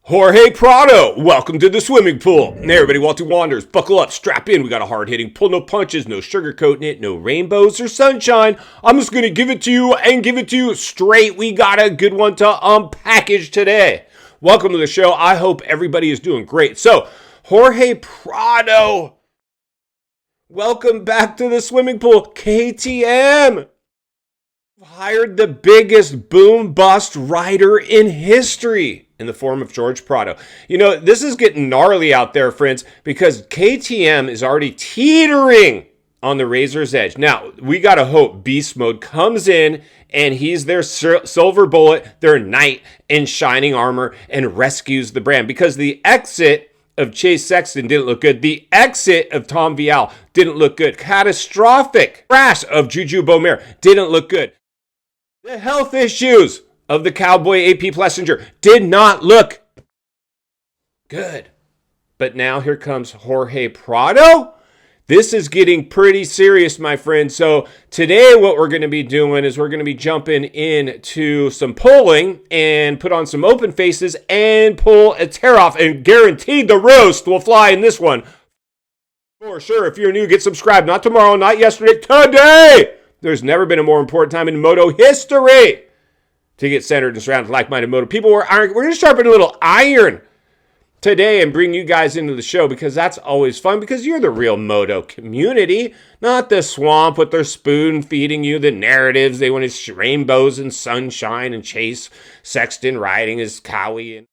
Jorge Prado, welcome to the swimming pool. Hey everybody, Walter Wanders, buckle up, strap in. We got a hard-hitting pull, no punches, no sugarcoating it, no rainbows or sunshine. I'm just going to give it to you and give it to you straight. We got a good one to unpackage today. Welcome to the show. I hope everybody is doing great. So, Jorge Prado, welcome back to the swimming pool. KTM hired the biggest boom-bust rider in history in the form of Jorge Prado. You know, this is getting gnarly out there, friends, because KTM is already teetering on the razor's edge. Now, we got to hope Beast Mode comes in and he's their silver bullet, their knight in shining armor, and rescues the brand. Because the exit of Chase Sexton didn't look good. The exit of Tom Vial didn't look good. Catastrophic crash of Juju Beaumer didn't look good. The health issues of the Cowboy AP Plessinger did not look good. But now here comes Jorge Prado. This is getting pretty serious, my friend. So today what we're going to be doing is we're going to be jumping into some pulling and put on some open faces and pull a tear off. And guaranteed the roast will fly in this one. For sure, if you're new, get subscribed. Not tomorrow, not yesterday, today. There's never been a more important time in moto history to get centered and surrounded with like-minded moto people. We're going to sharpen a little iron today and bring you guys into the show because that's always fun because you're the real moto community, not the swamp with their spoon feeding you the narratives. They want his rainbows and sunshine and Chase Sexton riding his Cowie in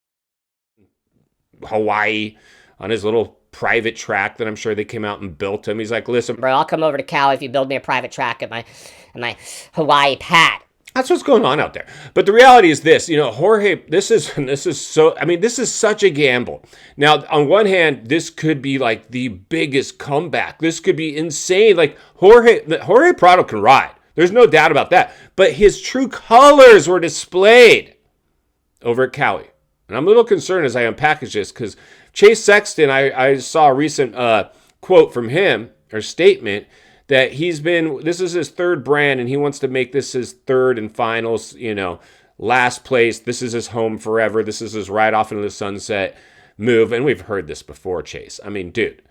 Hawaii on his little private track that I'm sure they came out and built him. He's like, listen, bro, I'll come over to Cal if you build me a private track at my Hawaii pad. That's what's going on out there. But the reality is this, you know, Jorge, this is such a gamble. Now, on one hand, this could be like the biggest comeback. This could be insane. Like Jorge Prado can ride. There's no doubt about that. But his true colors were displayed over at Cowie. And I'm a little concerned as I unpackage this because Chase Sexton, I saw a recent quote from him or statement that this is his third brand and he wants to make this his third and final, last place. This is his home forever. This is his ride off into the sunset move. And we've heard this before, Chase. I mean, dude,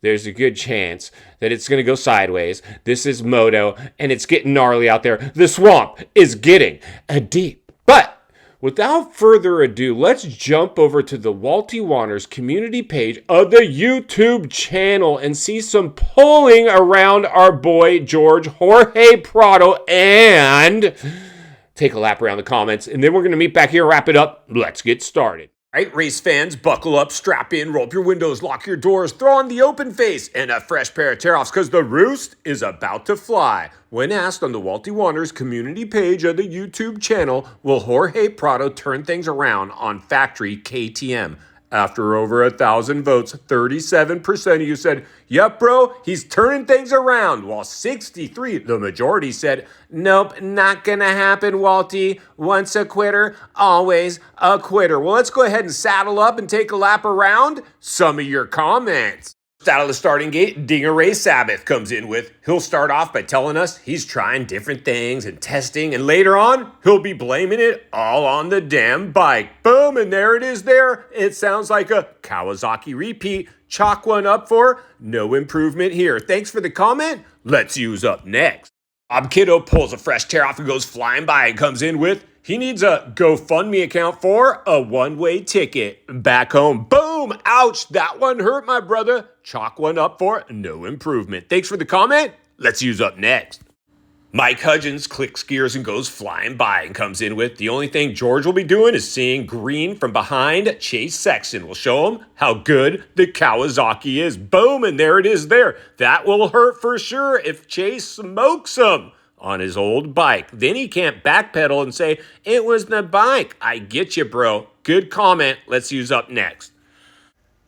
there's a good chance that it's going to go sideways. This is moto and it's getting gnarly out there. The swamp is getting deep. But without further ado, let's jump over to the Walty Wanders community page of the YouTube channel and see some polling around our boy Jorge Prado and take a lap around the comments. And then we're going to meet back here and wrap it up. Let's get started. All right, race fans, buckle up, strap in, roll up your windows, lock your doors, throw on the open face and a fresh pair of tear-offs because the roost is about to fly. When asked on the Walty Wanders community page of the YouTube channel, will Jorge Prado turn things around on factory KTM? After over 1,000 votes, 37% of you said, yep, bro, he's turning things around, while 63%, the majority, said, nope, not gonna happen, Walty. Once a quitter, always a quitter. Well, let's go ahead and saddle up and take a lap around some of your comments. Out of the starting gate, Dinger Ray Sabbath comes in with, he'll start off by telling us he's trying different things and testing, and later on, he'll be blaming it all on the damn bike. Boom, and there it is there. It sounds like a Kawasaki repeat. Chalk one up for no improvement here. Thanks for the comment. Let's use up next. Bob Kiddo pulls a fresh tear off and goes flying by and comes in with, he needs a GoFundMe account for a one-way ticket back home. Boom! Ouch! That one hurt, my brother. Chalk one up for no improvement. Thanks for the comment. Let's use up next. Mike Hudgens clicks gears and goes flying by and comes in with, the only thing George will be doing is seeing green from behind Chase Sexton. We'll show him how good the Kawasaki is. Boom! And there it is there. That will hurt for sure if Chase smokes him on his old bike. Then he can't backpedal and say, it was the bike. I get you, bro. Good comment. Let's use up next.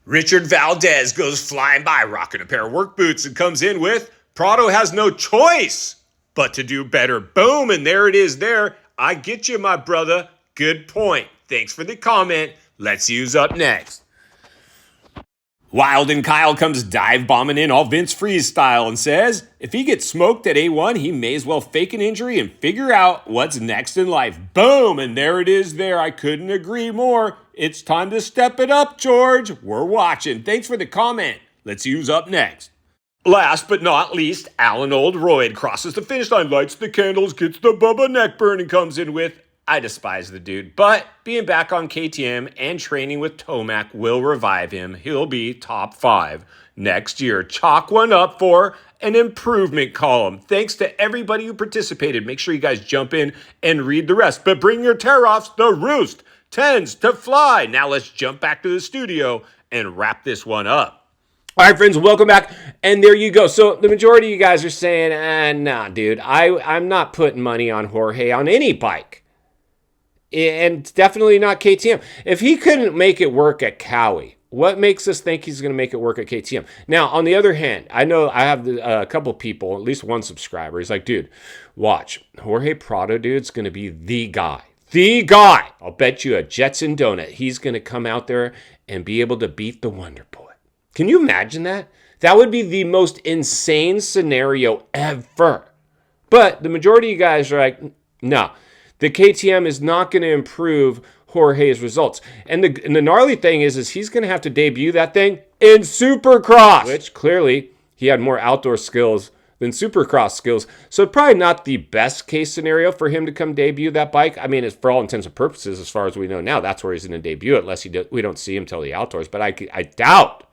Richard Valdez goes flying by, rocking a pair of work boots and comes in with, Prado has no choice but to do better. Boom, and there it is there. I get you, my brother. Good point. Thanks for the comment. Let's use up next. Wild and Kyle comes dive bombing in all Vince Freeze style and says, if he gets smoked at A1, he may as well fake an injury and figure out what's next in life. Boom! And there it is there. I couldn't agree more. It's time to step it up, George. We're watching. Thanks for the comment. Let's see who's up next. Last but not least, Alan Oldroyd crosses the finish line, lights the candles, gets the Bubba neck burn, and comes in with, I despise the dude, but being back on KTM and training with Tomac will revive him. He'll be top 5 next year. Chalk one up for an improvement column. Thanks to everybody who participated. Make sure you guys jump in and read the rest, but bring your tear-offs. The roost tends to fly. Now let's jump back to the studio and wrap this one up. All right, friends, welcome back, and there you go. So the majority of you guys are saying, nah, dude, I'm not putting money on Jorge on any bike, and definitely not KTM. If he couldn't make it work at Cowie, what makes us think he's going to make it work at KTM? Now, on the other hand, I know I have a couple people, at least one subscriber, he's like, dude, watch, Jorge Prado, dude's going to be the guy. The guy! I'll bet you a Jetson donut he's going to come out there and be able to beat the Wonder Boy. Can you imagine that? That would be the most insane scenario ever. But the majority of you guys are like, no, the KTM is not going to improve Jorge's results. And the gnarly thing is he's going to have to debut that thing in Supercross, which clearly he had more outdoor skills than Supercross skills. So probably not the best case scenario for him to come debut that bike. I mean, it's for all intents and purposes, as far as we know now, that's where he's going to debut, unless we don't see him till the outdoors. But I doubt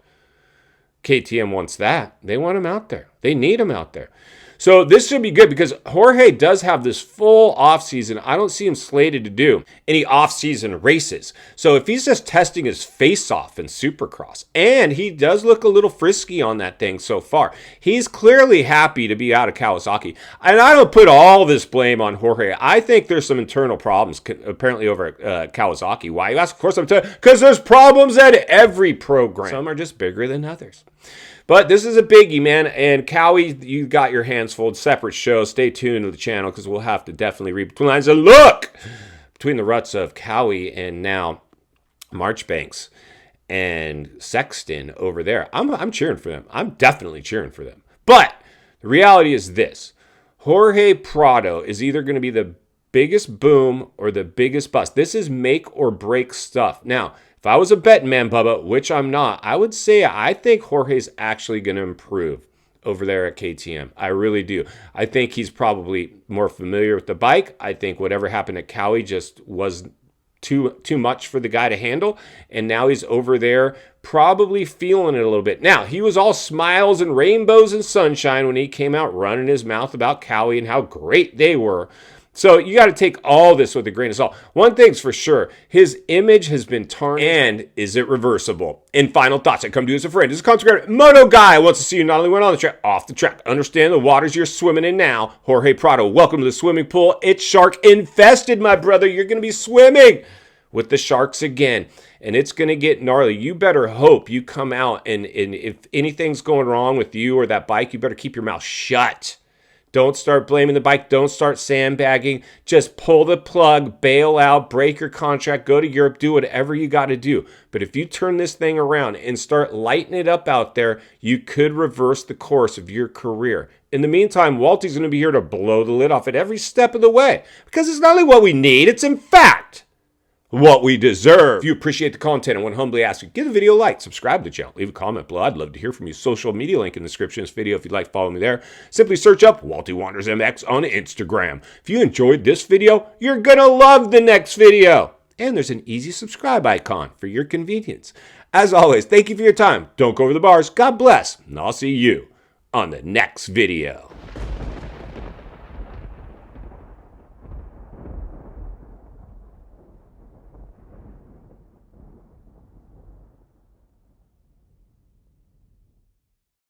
KTM wants that. They want him out there. They need him out there. So this should be good because Jorge does have this full offseason. I don't see him slated to do any offseason races. So if he's just testing his face off in Supercross, and he does look a little frisky on that thing so far, he's clearly happy to be out of Kawasaki. And I don't put all this blame on Jorge. I think there's some internal problems apparently over at Kawasaki. Why? You ask? Of course I'm telling you, because there's problems at every program. Some are just bigger than others. But this is a biggie, man. And Cowie, you got your hands full. Separate show. Stay tuned to the channel because we'll have to definitely read between the lines and look between the ruts of Cowie and now Marchbanks and Sexton over there. I'm cheering for them. I'm definitely cheering for them. But the reality is this. Jorge Prado is either going to be the biggest boom or the biggest bust. This is make or break stuff. Now, if I was a betting man, Bubba, which I'm not, I would say I think Jorge's actually going to improve over there at KTM. I really do. I think he's probably more familiar with the bike. I think whatever happened at Cowie just was too much for the guy to handle. And now he's over there probably feeling it a little bit. Now, he was all smiles and rainbows and sunshine when he came out running his mouth about Cowie and how great they were. So you got to take all this with a grain of salt. One thing's for sure, his image has been tarnished. And is it reversible? In final thoughts, I come to you as a friend, as a consecrated moto guy who wants to see you not only win on the track, off the track. Understand the waters you're swimming in now. Jorge Prado, welcome to the swimming pool. It's shark infested, my brother. You're going to be swimming with the sharks again. And it's going to get gnarly. You better hope you come out and if anything's going wrong with you or that bike, you better keep your mouth shut. Don't start blaming the bike. Don't start sandbagging. Just pull the plug, bail out, break your contract, go to Europe, do whatever you got to do. But if you turn this thing around and start lighting it up out there, you could reverse the course of your career. In the meantime, Walty's going to be here to blow the lid off at every step of the way. Because it's not only what we need, it's in fact what we deserve. If you appreciate the content, I want to humbly ask you, give the video a like, subscribe to the channel, leave a comment below. I'd love to hear from you. Social media link in the description of this video if you'd like to follow me there. Simply search up Walty Wanders MX on Instagram. If you enjoyed this video, you're going to love the next video. And there's an easy subscribe icon for your convenience. As always, thank you for your time. Don't go over the bars. God bless. And I'll see you on the next video.